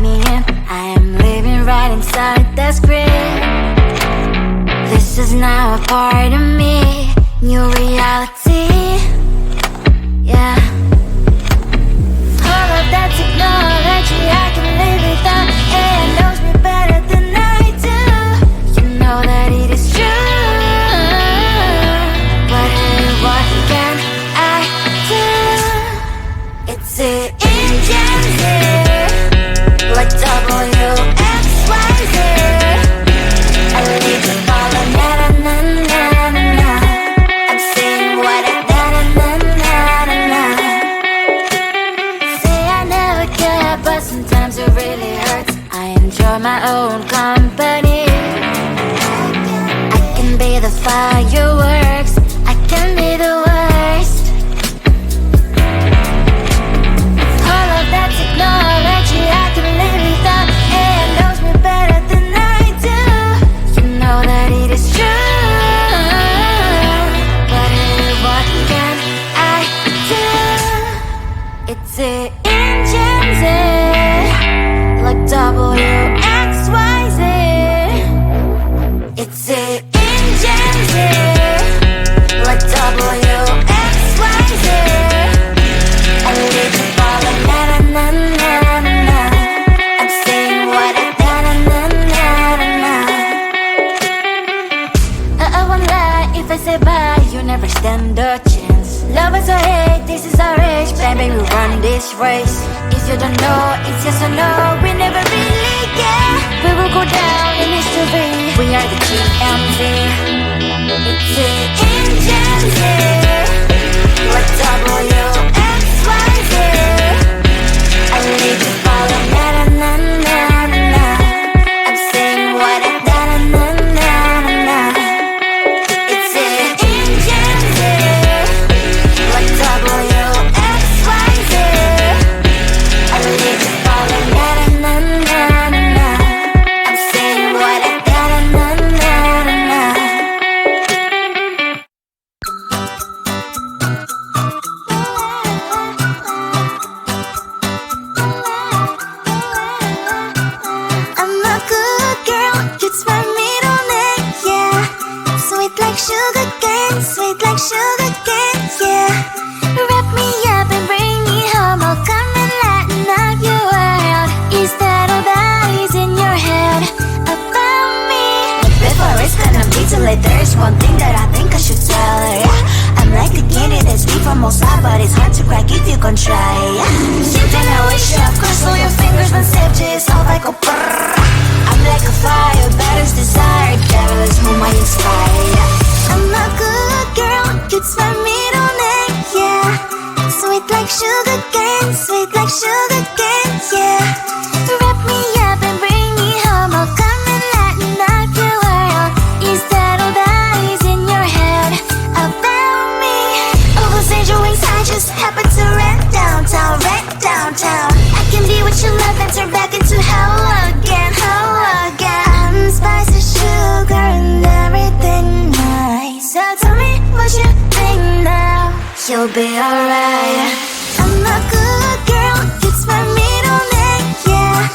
me in. I am living right inside the screen. This is now a part of me, new reality. Yeah. All of that technology I can live without. AI knows me better than I do. You know that it is true. But hey, what can I do? It's the engine here, like WXYZ. I need to follow na na na na na na. I'm saying what I na na na na na na. Say I never care, but sometimes it really hurts. I enjoy my own company. I can be the fireworks, I can be the worst. All of that technology I can live without. AI knows me better than I do. You know that it is true. But hey, what can I do? It's the engines, like WXYZ. It's the engines, like WXYZ. I need to follow na na na na na na. I'm saying what I na na na na na na. I won't lie if I say bye, you never stand a chance. Love is or hate, this is our age, baby, we run this race. If you don't know, it's yes or no, we never really care. We will go down in history, we are the GMZ. It's the engines here, like WXYZ. I need to follow na na na na na na. I'm saying what I na na na na na na. It's the engines here, like WXYZ. I need to follow na na na na na na. I'm saying what I na na na na na na. I'm a good girl, it's my middle name, yeah. Sweet like sugar cane, sweet like sugar cane, yeah. Wrap me up and bring me home, I'll come and lighten up your world. Is that all that is in your head about me? Before it's gonna be too late, there's one thing that I think I should tell her, yeah. I'm like a candy that's sweet from outside, but it's hard to crack if you can try, yeah. You think I wish you have crossed all your fingers when safety is off, I go brrrr. I'm like a fire, batter's desire, devil is whom I inspire, yeah. I'm a good girl, it's my middle name, yeah. Sweet like sugar cane, sweet like sugar cane, yeah. Wrap me up and bring me home, I'll come and lighten up your world. Is that all that is in your head about me? Overstage your wings, I just happen to rent downtown, rent downtown. I can be what you love and turn back into hell again, hell again. I'm spicy sugar and everything nice. So tell me what you think now, you'll be alright. I'm a good girl, it's my middle name, yeah.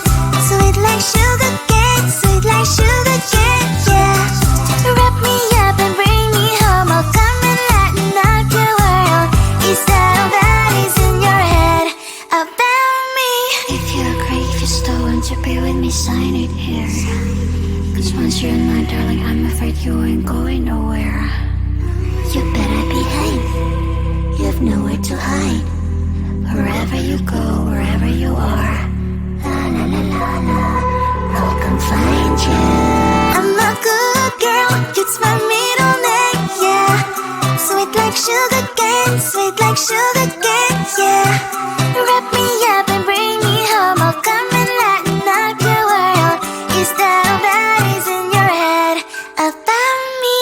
Sweet like sugar cane, sweet like sugar cane, yeah. Wrap me up and bring me home, I'll come and lighten up your world. Is that all that is in your head about me? If you're great, if you still want to be with me, sign it here. Cause once you're in my darling, I'm afraid you ain't going nowhere. You better behave, you have nowhere to hide. Wherever you go, wherever you are, la la la la la, I'll come find you. I'm a good girl, it's my middle name, yeah. Sweet like sugar cane, sweet like sugar cane, yeah. Wrap me up and bring me home, I'll come and lighten up your world. Is that all that is in your head about me?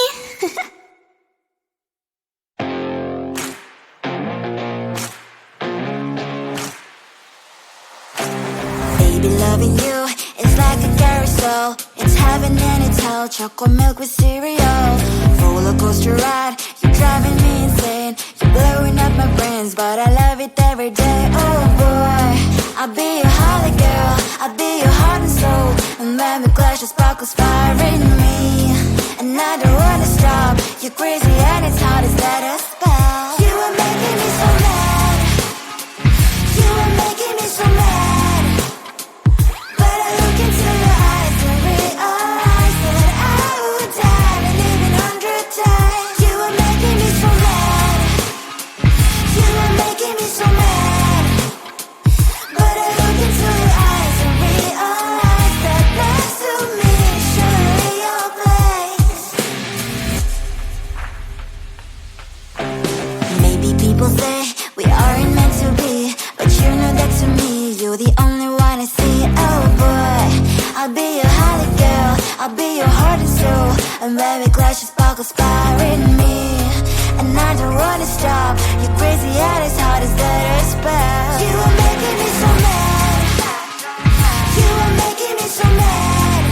Baby, loving you, it's like a carousel. It's heaven and it's hell, chocolate milk with cereal. Roller coaster ride, you're driving me insane. You're blowing up my brains, but I love it every day. Oh boy, I'll be your holly girl, I'll be sparkles fire in me, and I don't wanna stop. You're crazy and it's hard as let us spell. You are making me so mad. You are making me so mad. But I look into your eyes and realize that I would die and even 100 times. You are making me so mad. You are making me so mad. But I look into your eyes and realize that next to me is surely your place. Maybe people say we aren't meant to be, but you know that to me you're the only one I see. Oh boy, I'll be your holly girl, I'll be your heart and soul, and when we clash you sparkles fire in me, and I don't wanna stop. You're crazy and as hard as that spell. You are making me so mad. You are making me so mad.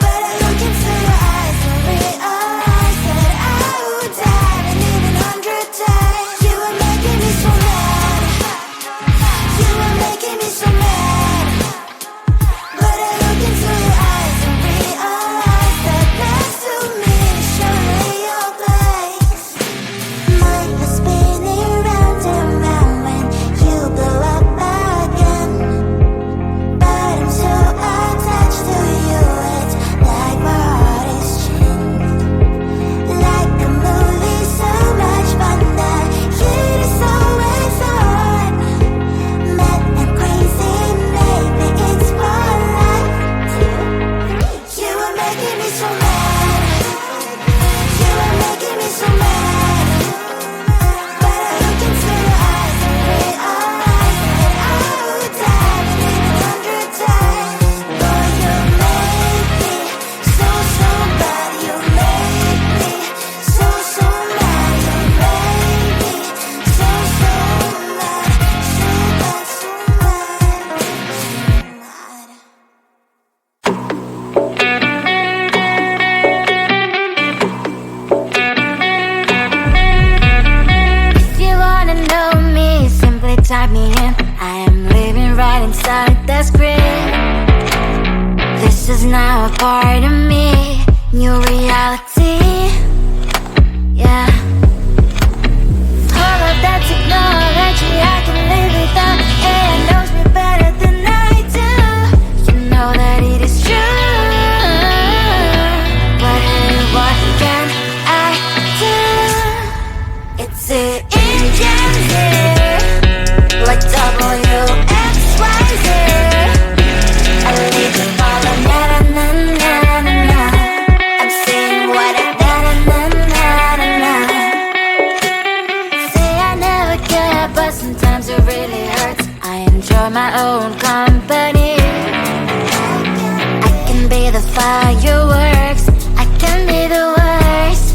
But I look into your eyes and realize that I would die and even 100 times. You are making me so mad. You are making me so mad. But I look into your eyes and realize that next to me is surely your place. Mind was spinning round and round when you blow up again. But I'm so attached to you, it's like my heart is chained. Like a movie, so much fun that heat is always on. Mad and crazy, maybe it's for life too. You are making me so mad. You are making me so mad. But I look into your eyes and realize that I would die and even 100 times. Boy, you make me so bad. You make me so mad. You make me so mad. So mad. If you wanna know me, simply type me in. I am living right inside the screen. This is now a part of me, new reality. Yeah. All of that technology I can live without. AI knows me better than I do. You know that it is true. But hey, what can I do? It's the engine here, like WXYZ. I lead the follow, na na na na na na. I'm saying what I na na na na na. Say I never care, but sometimes it really hurts. I enjoy my own company. I can be the fireworks, I can be the worst.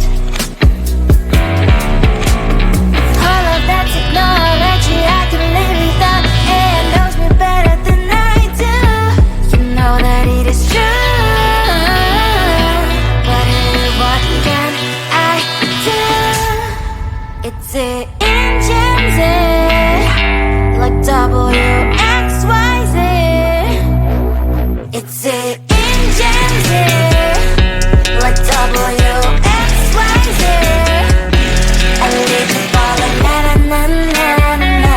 All of that technology I can live without. AI knows me better than I do. You know that it is true. But hey, what can I do? It's the engines, like WXYZ. It's the engines, like WXYZ. I lead the follow, na na na na na na.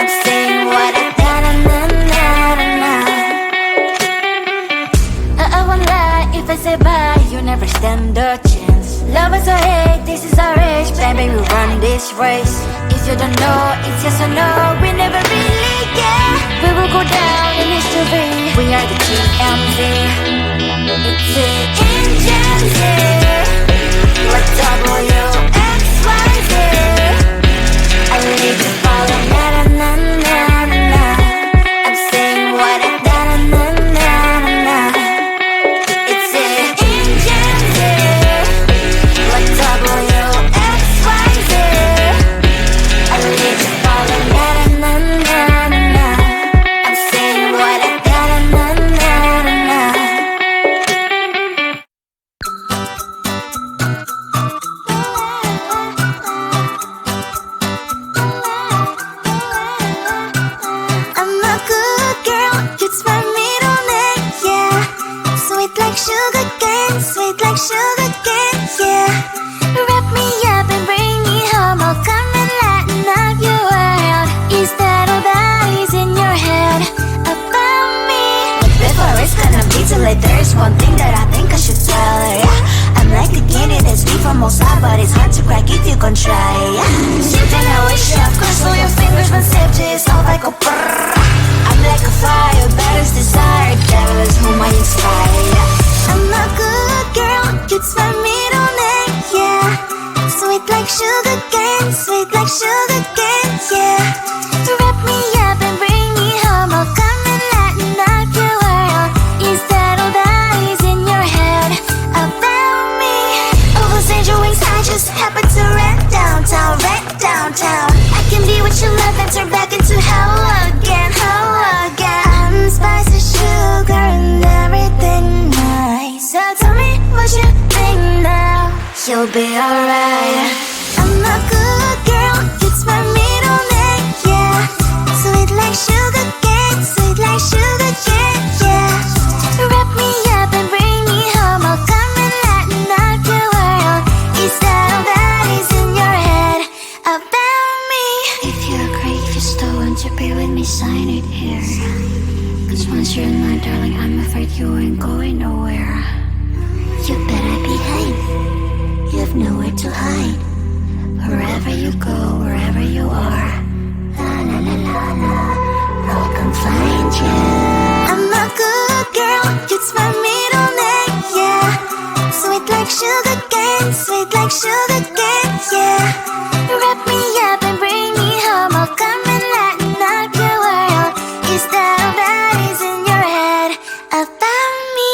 I'm saying what I na na na na na na. I won't lie if I say bye, you never stand a chance. Love us or hate, this is our age, baby, we run this race. If you don't know, it's yes or no, we never really care. We will go down in history, we are the TMZ. It's the engines, like WXYZ. I lead the follow, na na na na na na. I'm saying what I na na na na na. It's the engines, like WXYZ. I lead the follow, na na na na na. I'm saying what I na na na na na. like sugar cane, yeah. Wrap me up and bring me home, I'll come and lighten up your world. Is that all that is in your head about me? Before it's gonna be too late, there's one thing that I think I should tell her, yeah. I'm like the candy that's deep from outside, but it's hard to crack if you can try, yeah. Something I wish you have crossed all your fingers when safety is off, I go brrrr. I'm like a fire, battles desire, devil is whom I inspire, yeah. I'm a good girl, it's my middle name, yeah. Sweet like sugar cane, sweet like sugar cane, yeah. Wrap me up and bring me home, I'll come and lighten up your world. Is that all that is in your head about me? Over angel wings, I just happen to rent downtown, rent downtown. I can be what you love and turn back into hell again, hell again. Spicy sugar and everything nice. So tell me what you think now. You'll be alright. I'm a good girl, it's my middle name, yeah. Sweet like sugar cane, sweet like sugar cane, yeah. Wrap me up and bring me home, I'll come and lighten up your world. Is that all that is in your head about me? If you agree, if you still want to be with me, sign it here. Cause once you're in my darling, I'm afraid you ain't going nowhere. You better behave, you have nowhere to hide. Wherever you go, wherever you are, la la la la la, I'll come find you. I'm a good girl, it's my middle name, yeah. Sweet like sugar cane, sweet like sugar cane, yeah. Wrap me up and bring me home, I'll come and lighten up your world. Is that all that is in your head about me?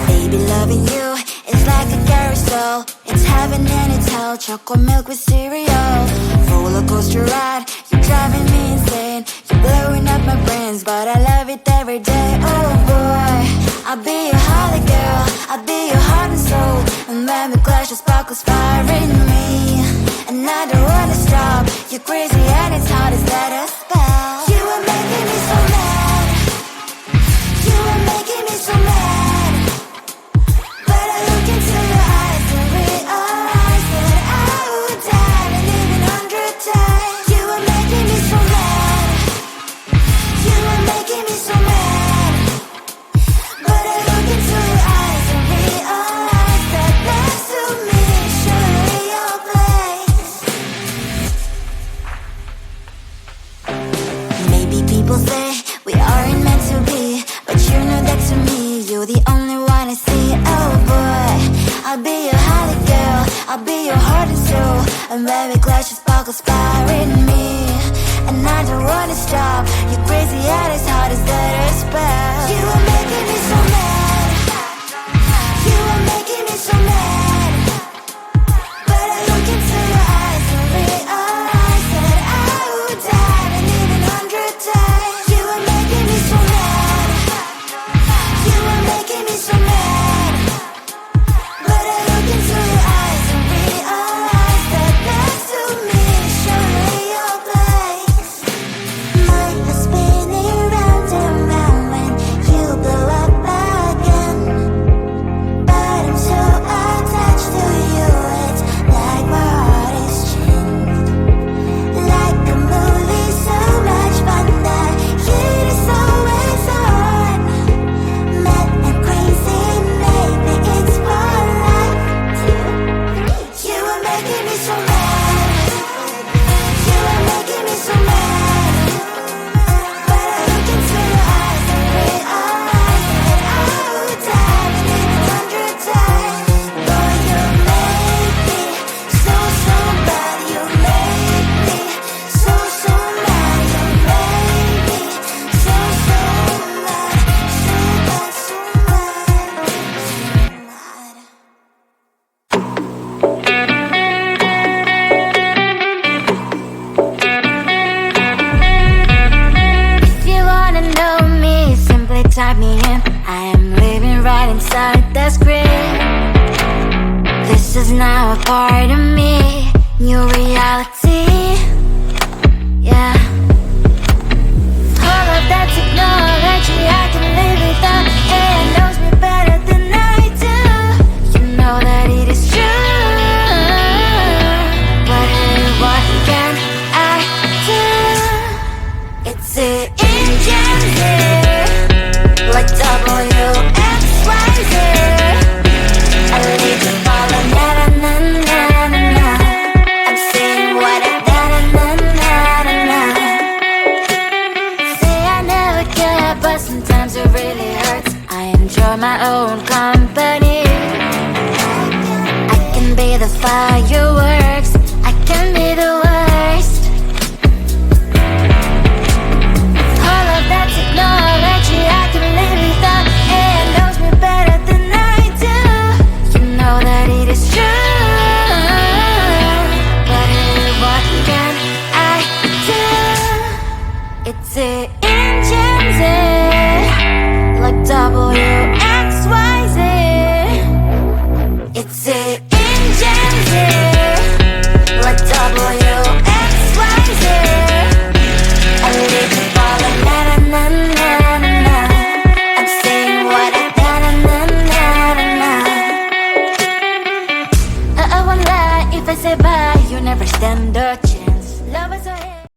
Baby, loving you is like a carousel. It's heaven and it's hell, chocolate milk with cereal. Roller coaster ride, you're driving me insane. You're blowing up my brains, but I love it every day. Oh boy, I'll be your holly girl, I'll be your heart and soul. And when we clash, the sparkles fire in me. And I don't wanna stop, you're crazy and it's hard as let us spell. You are making me so mad, you are making me so mad. People say we aren't meant to be, but you know that to me, you're the only one I see. Oh boy, I'll be your holly girl, I'll be your heart and soul. And when we clash, the sparkles fire in me. And I don't wanna stop, you're crazy and as hard as let her spell. You are making me so mad, you are making me so mad. But I look into your eyes and realize that I would die and even 100 times. You are making me so mad, you are making me so mad. But I look into your eyes and realize that next to me is surely your place. My heart's spinning round and round when you blow up again. But I'm so attached to you, it's like my heart is chained. Like a movie, so much fun that it is always on. Mad and crazy, maybe it's for life. 2, 3. You are making me so mad, you are making me so mad. But I look into your eyes and realize that I would die and even 100 times. Boy, you make me so, so bad. You make me so, so mad. You make me so, so mad. So bad, so mad, If you wanna know me, simply type me in. I am living right inside the screen. This is now a part of me, new reality. Yeah. run my own company. I can be the fire